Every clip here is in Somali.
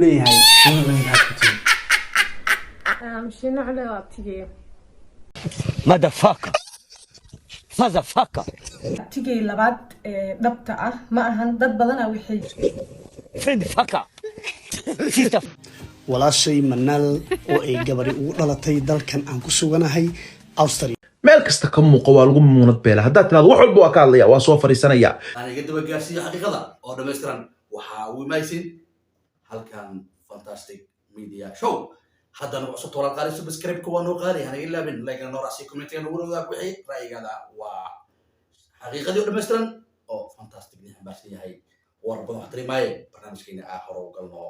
leeyahay inuu raadsato مشينا على تيجي motherfucker motherfucker تيجي لبعض دبتة ما أهان ضد بدنا وحي friend fucker sister walaashay manaal oo ay gabari ugu dhalatay dalkan aan ku suganahay Australia meel kasta ka muuqo waa lagu muunad beela haddaad tiraahdo wax walba waa ka hadlaya waa soo fariisanaya aniga daba gaarsiiyo xaqiiqada oo dhameystiran waxa uu imaysin halkan fantastic media show haddana cusub walaal qaali subscribe ku waanu qaali hana ilaabin like na raasi comment na wada wixii raayigada waa xaqiiqadii oo dhameystiran oo fantastic ni xambaarsan yahay warba wax tariimay barnaamijkeena hore u galno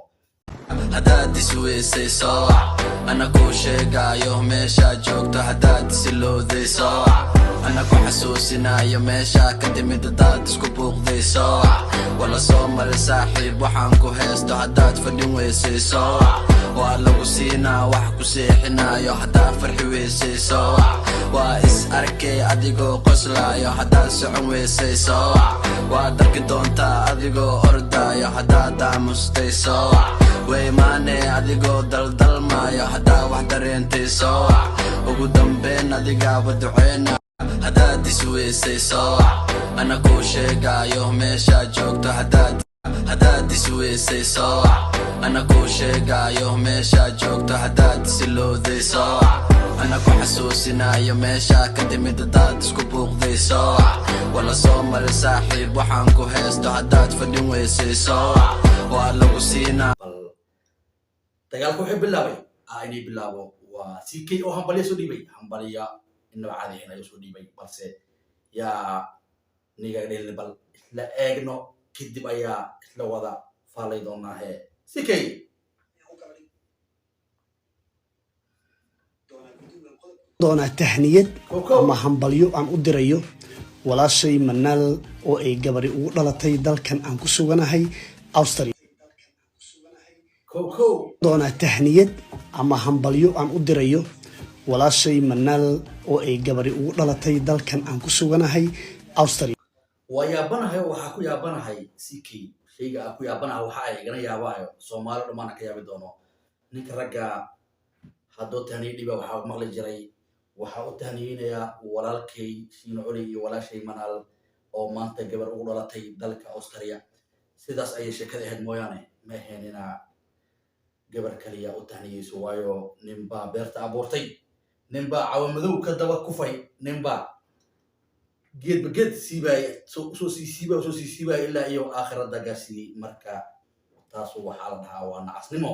هداد سويسي صاع أنا كو شيقا يوم ميشا جوكتا هداد سلو ذي صاع أنا كو حسوسنا يوم ميشا كدمي داداد سكو بوغ ذي صاع ولا صوم الساحب وحانكو هيستو هداد فدين ويسي صاع وعلو سينا وحكو سيحنا يو هداد فرحي ويسي صاع وإس أركي أديقو قسلا يو هداد سعون ويسي صاع وادرك دونتا أديقو أردا يو هداد عمستي صاع ويماني أديقو دلدل مايو هدا وحدا رينتي صاع وقو دنبين أديقا ودعينا هداد سويسي صاع أنا كو شيقا يوم ميشا جوكتو هداد سويسي صاع أنا كو شيقا يوم ميشا جوكتو هداد سلو ذي صاع أنا كو حسوسنا يوم ميشا كدمي داداد سكو بوغ ذي صاع ولا صوم الساحب وحانكو هيستو هداد فدين ويسي صاع وعلو سينا dagaalku wuxuu bilaabay inay bilaabo waa CK oo hambaliya soo dhiibay hambaliya inaba caadi ah inay soo dhiibay balse yaa niga dheelay bal la eegno kadib ayaa isla wada faalay doonaa CK doona tahniyad ama hambalyo aan u dirayo walaashay manaal oo ay gabari ugu dhalatay dalkan aan ku suganahay Australia doona tahniyad ama hambalyo aan u dirayo walaashay manaal oo ay gabari ugu dhalatay dalkan aan ku suganahay Australia wayaabanahay waxa ku yaabanahay CK shayga ku yaabanahay waxa ay igana yaabayo Soomaali dhamaan ka yaabi doono ninka ragga hadoo tahniyad dhiba waxa maqli jiray waxa uu tahniyinaya walaalkay Shiino Culi iyo walaashay manaal oo maanta gabar ugu dhalatay dalka Australia sidaas ay sheekada ahayd mooyaane ma ahaynina gabar kaliya u tahniyeyso waayo ninba beerta abuurtay ninba cawamadow ka daba kufay ninba geed siibay soo siibay ilaa iyo aakhirada gaarsiiyay marka taas waxa la dhahaa waa nacasnimo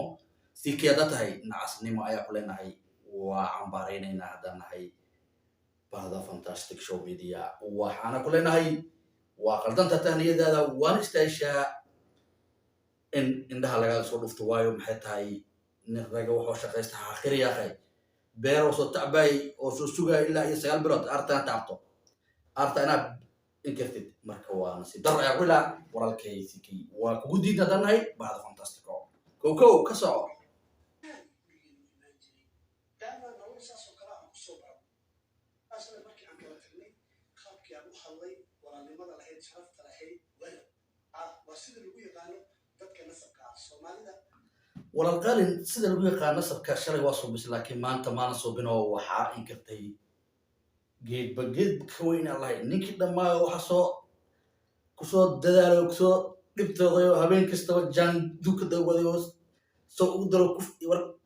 si keeda tahay nacasnimo ayaa ku leenahay waa cambaaraynayna haddaan nahay bahda fantastic show media waxaana ku leenahay waa qaldanta tahniyadaada waan istaashaa in indhaha laga soo dhufto waayo maxay tahay nin raga wuxuu shaqaysta aakhiri yahay beero soo tacbay oo soo sugay ilaa iyo 9 bilood artaan taabto artaana inkartid marka waa nasiib dar ayaa kula walaalkay CK waa kugu diidanahay baad fantastic kow ka soo walaal qalin sida lagu yaqaan nasabka shalay waa soo bis laakiin maanta maana soo bino waxa inkartay geed ka weyn Allah ninkii dhamaa waxa ku soo dadaalo ku soo dhibtooday habeen kasta jaan duka dawadayo soo ugu daro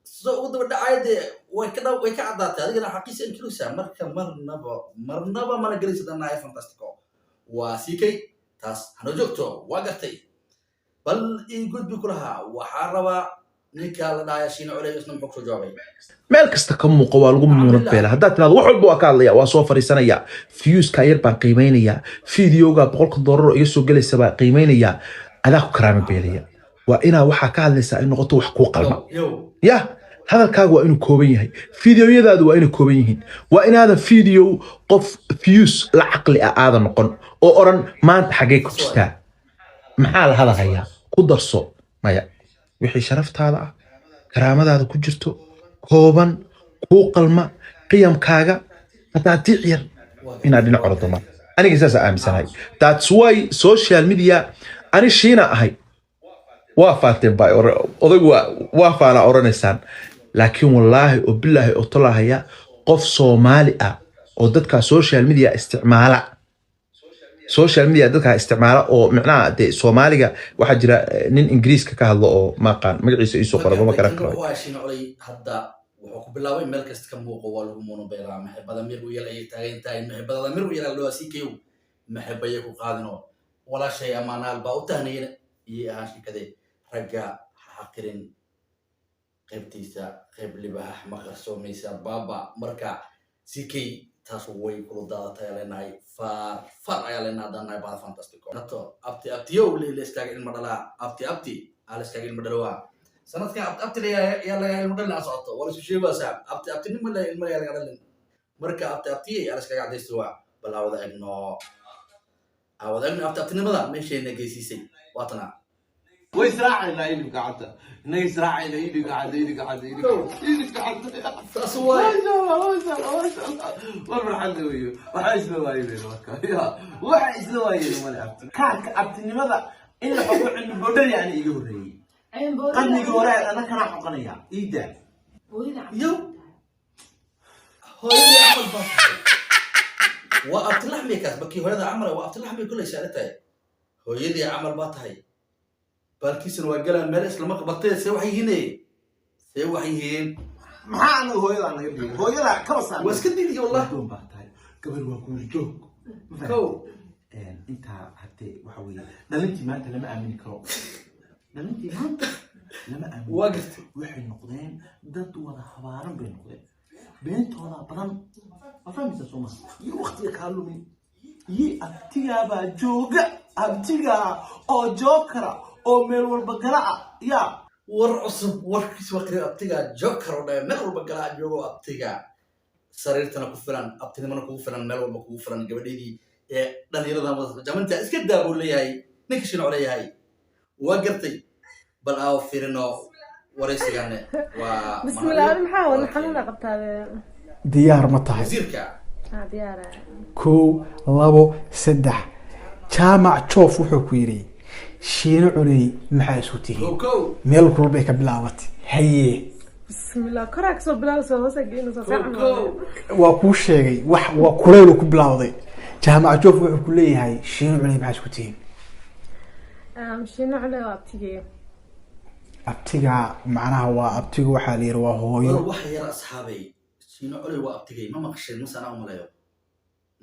soo ugu daba dhacayde way ka cadaatay adigana xaqiisa in kilusa marka marnaba mana galisadanahay fantastic waa CK taas hano joogto waa gartay bal in gudbi kulaha waxa rabaa ninka la dhaaya Shiino Culi isna muxuu soo jawaabay meel kasta ka muuqo waa lagu muunad beela haddaad tiraahdo wax walba waa ka hadlaya waa soo fariisanaya viewska yar baan qiimeynaya videoga $100 iga soo galaysa baa qiimeynaya adaa ku karaama beelaya waa inaa waxa ka hadlaysaa in noqoto wax ku qalma ya hadalkaagu waa inuu kooban yahay videoyadaadu waa inay kooban yihiin waa inaadan video qof views la caqli ah aadan noqon oo oran maanta xagee ku jirtaa maxaa la hadalhayaa ku darso maya wixii sharaftaada ah karaamadaada ku jirto kooban ku qalma qiyamkaaga qataatiic yar inaad dhinac orodoma aniga saas aaminsanahay that's why social media ani Shiina ahay waa faateen baa odaygu waa faana oranaysaan laakiin wallaahi oo bilaahi oo tolahaya qof Soomaali ah oo dadka social media isticmaala oo macnaha de Soomaaliga waxa jira nin Ingiriiska ka hadlo oo maqaan magaciisa isu qoraba ma garan karo waa shin olay hadda wuxuu ku bilaabay meel kasta ka muuqo waa lagu monobeela maxabada mir u yeelay taageertaan maxabada mir u yeelay loo CK maxabaya ku qaadino wala shay amaanaal baa u tahniyeen iyo aashikade ragga xaqirin qaybtiisa qayb libaha ma qarsoomaysa baaba marka CK taas way kula daadatay leenahay far ayaa leenahay danay baa fantastic nato abtiyo leeyahay iskaaga ilma dhala abti ala iskaaga ilma dhalwa sanadkan abti yaa laga ilma dhalna socoto wala isku sheego saab abti nima la ilma yaa laga dhalin marka abti ala iskaaga cadaysto waa balaawada agno abti nimada meeshayna geysisay waatana ويسرعنا إيدك عطا نيسرعنا إيدك عطا تصوير ما شاء الله والفرحان دويو وحايس لوايلين وكا وحايس لوايلين ما لعبت كاك عبتني ماذا إلا حقوق عند البودر يعني يقولي قد نقول أنا كان حقنيا إيدا يو هو اللي عمل بس وقت لحمي كسبك هذا عمره وقت لحمي كله سالته هو يدي عمل باطهي بالكيسن وقال الملس لما قبضتي سوحيين معنا هو يلا نقول هو يلا كرسان واسكتني لي والله دوم باطهي قبل وأقول جوك كو أنت حتى وحوي نلنتي ما أنت لما أمين كرو نلنتي ما أنت لما أمين وقفت وحي النقدين ضد ولا خبارن بين النقدين بنت ولا برام ما فهمت سوما يوختي كارلو من أبتيجا بجوجا أبتيجا أو جوكرا أو ميل والبقرة يا ورعصب وركس وقري أبتيجا جوكر ولا ميل والبقرة جوجو أبتيجا سريرتنا كفران أبتيجا منا كفران ميل والبكفران قبليدي دنيا رضا جمنت إسكت دابو لي هاي نكشين علي هاي وقرتي بل أو فيرنو وريسي يعني بسم الله نحاول نحلنا قبتها diyaar ma tahay وزيركا ديار 1 2 3 jaamac joof wuxuu ku yiri shiino cunay maxaa isu tihiin كو meel kulbay ka bilaabatay haye بسم الله كراك سو بلا سو سجينو سو كو waa kuu sheegay wax waa kuleyl ku bilawday jaamac joof wuxuu ku leeyahay shiino cunay maxaa isu tihiin مشينا على وقتي abtiga macnaha waa abtiga waxa la yiri waa hooyo waxay yar asxaabay siino culay waa abtigay ma maqasheen masana umaleeyo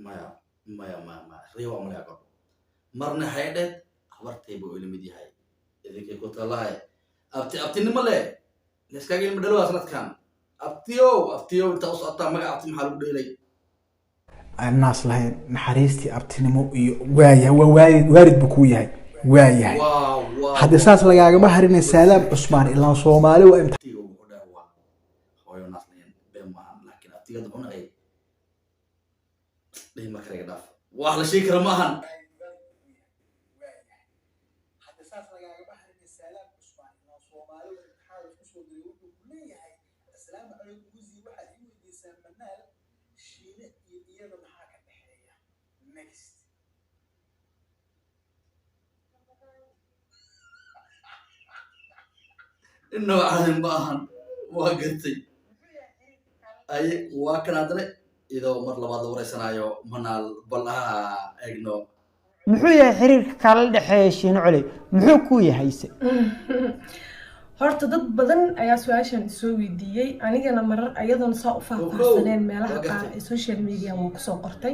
maya riyo umaleeyo marna haydheed habartay buu ilimid yahay idinkay ku talahay abtinimo le leeskaaga ilma dhalwa sanadkan abtiyo inta u socotaa magaca abti maxaa lagu dheelay annaas lahayn naxariistii abtinimo iyo waaya waa waalid buu ku yahay waayahay hadda saas lagaagama harinay saadaam cusmaan ilaa Soomaali waa imtixaan abtiga ugu dhawa hooyo naasnayn been maahan laakiin abtiga dad cunay dhih ma kale dhaaf wax la sheegi karo maahan حتى ساس لقى بحر السلام عثمان إنه صومالي وحاول يسوي يقول كلية السلام عليكم وزي واحد يودي سمنال شيء يلا محاكم بحرية next إنه عالم باهن وقتي أي وكان هذا إذا مر لبعض ورثنا يو منال بلها إجنو muxuu yahay xiriirka kala dhaxeeya shiino culay muxuu ku yahay se horta dad badan ayaa su-aashan soo weydiiyey anigana marar ayadoon saa u faahfaahsaneen meelaha qaar ee social media waan kusoo qortay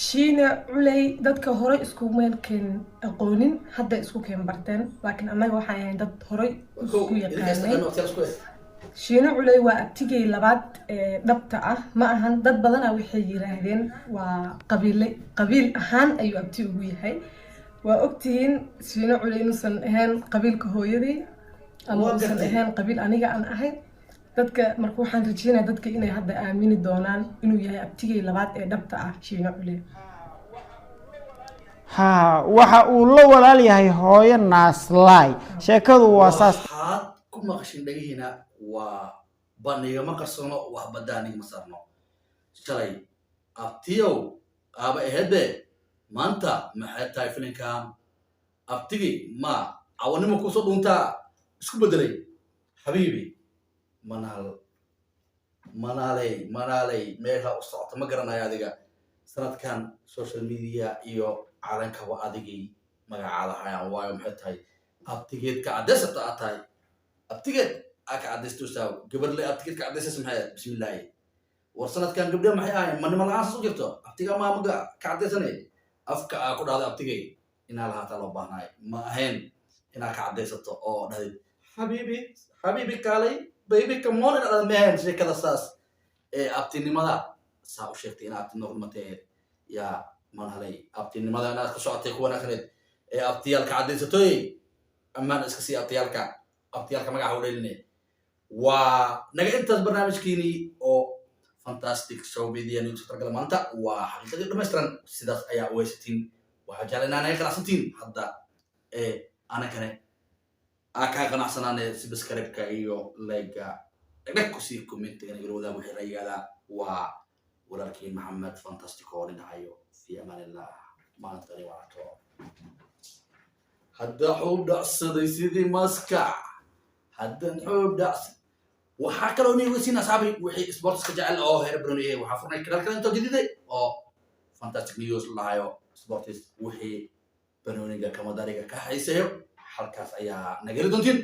shiina culay dadka hore iskumeen keen aqoonin hadda isku keen barteen laakiin annaga waxaan ahayn dad hore isku yaqaanay shiino culay waa abtigay labaad dhabta ah ma ahan dad badan waxay yiraahdeen waa qabiil ahaan ayuu abti ugu yahay waa ogtihiin shiino culay inuusan ahayn qabiilka hooyadii ama uusan ahayn qabiil aniga aan ahayn dadka marka waxaan rajeynayaa dadka inay hadda aamini doonaan inuu yahay abtigay labaad ee dhabta ah shiino culay ha waxa uu la walaal yahay hooyo naaslaay sheekadu waa saas waxaad ku maqashin dhagihiina waa baniga ma qarsano wax badaaniga ma sarno shalay abtiyow aaba ehede maanta maxay tahay filinkan abtigi ma cawanimo kusoo dhuntaa isku bedelay habiibi manaaley meesha u socota ma garanayo adiga sanadkan social media iyo calankaba adigii magacaada hayaan waayo maxay tahay abtigeedka caddaysata aad tahay abtigeed aa ka caddaystuusaa gabadhle abtigeedka caddaysaysa maxay bismillaahi war sanadkan gabdhe maxay ahayn manima la-aansas u jirto abtiga maamaga ka caddaysanay afka aa ku dhahday abtigay inaa lahaataa loo baahnaay ma ahayn inaa ka caddaysato oo dhahdid habiibi kaalay baby kamoon dhada mehen sheekada saas ee abtinimada saa u sheegtay in abtinimo dhimatee yaa manhalay abtinimada inaad ka socotay ku wanaagsaneed ee abtiyaalka caddaysatoy ammaan iska sii abtiyaalka magaca u dheline waa naga intaas barnaamijkiinii oo fantastic show media news targala maanta waa xaqiiqadii dhammaystiran sidaas ayaa weysatiin waxaa jecla inaa naga qanacsantiin hadda anakane kaa qanacsanaane subscribe-ka iyo like-ga dhag kusii commentiga nagala wadaag wixii ra'yigaada waa walaalkii maxamed fantastic oo dhinacayo fi amaanillah maantani waato hadda xuub dhacsaday sidii maskax haddan xuub dhacsa waxaa kaloo niigeysiin asxaabay wixii sportska jecel oo heer broniye waxaa furnay kanal kale intoo jadiday oo fantastic news lahayo sportis wixii banoniga kamadariga ka haysayo halkaas ayaa nagala doontiin